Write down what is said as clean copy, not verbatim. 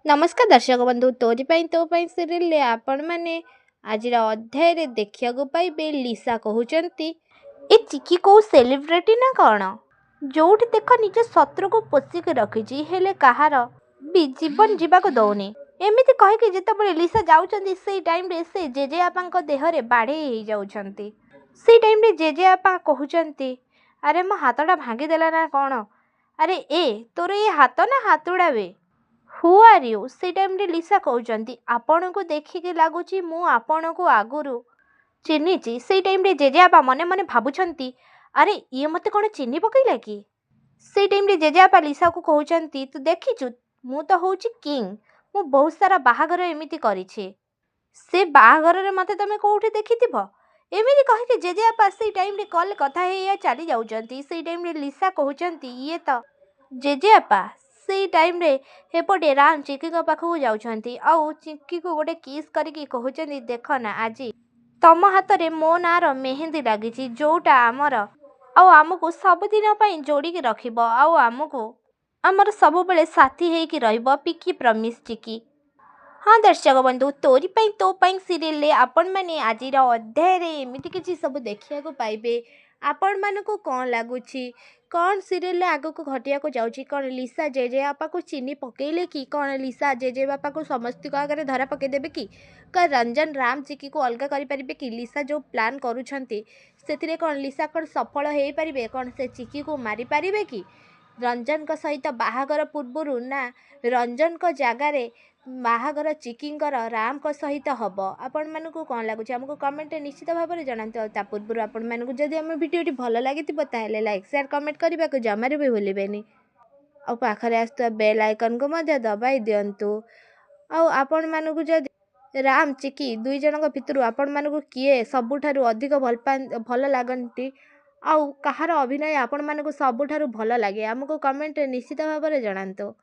नमस्कार दर्शक बंधु तोरी तो सीरियल आपण मैंने आज अध्याय देखा पाइबे लिसा कहते ए चिकी को सेलिब्रिटी ना कौन जो देख निज शत्रु को पोषिक रखी हेले कहार भी जीवन जीवाक दौनी एमती कहीकि जिते लिसा जाऊँच से टाइम रे से जेजेबापा देहरे बाढ़े जाऊँच से टाइम रे जेजेबापा कहते अरे मो हाथटा भांगीदेला ना कौन अरे ए तोर ये हाथ ना हाथुड़ा वे हु आर यू से टाइम रे लिसा कहते आपण को देखिक लगुच मु आपण को आगुरी चिन्हिची से टाइम रे जेजेबापा मने मने भावुंट अरे ये मत कौन चिन्ह पकईला कि से टाइम रे जेजेबापा लिसा को कहते तू देखीचु मु तो हूँ किंग मु बहुत सारा बाहागर एमती करिछे से बाहागर रे मते तमे कोउठी देखिथिबो एमती कहिके जेजेबापा से टाइम रे कॉल कथा हेया चली जाउचंती से टाइम रे लिसा कहउचंती ये तो जेजेबापा से टाइम रे हेपटे राम चिकी को पाखु जाउचंती आउ चिकी को गोटे किस करिकी कहउचंती देखो ना आज तम हाथ रे मो नार मेहंदी लागिची जोटा आमर आउ आमको सबुदिन पई जोड़िकी रखिबो आउ आमको आमर सब बेले साथी हेकी रहिबो पिकी प्रमिस चिकी। हाँ दर्शक बंधु तोरी तो सीरियल आपण मैंने आज अध्याय एमती किसी सब देखा पाइबे आपण मानक कौन लगुच कौन सीरियल आग को घटिया जाऊँगी कौन लिसा जेजेबापा को चिन्ह पकईले कि कौन लिसा जेजेबापा को समस्त आगे धरा पकईदेवे कि रंजन राम चिकी को अलग करें कि लिसा जो प्लान करुँचे कौन लिसा कौन सफल हो पारे कौन से चिकी को मारी पारे कि रंजन का सहित बाहागर पूर्वर ना रंजन को जगार बाहागर चिकींकर राम को सहित हम आपण मानक कौन लगुच आमको कमेंट निश्चित भाव में जनाते ता पूर्व आपण मानक जदि आम भिडियोटी भल लगी ताले लाइक शेयर कमेंट करने को जमार भी भूलें आ पाखे आसुवा बेल आइकन को दबाई दिंतु आपण मानक जदि राम चिकी दुई जन भितर आपण मानक किए सबुठारु अधिक भल लगती आउ कहार अभिनय आपण मानक सबुठारु भल लगे आमको कमेंट निश्चित भाव में जनातु।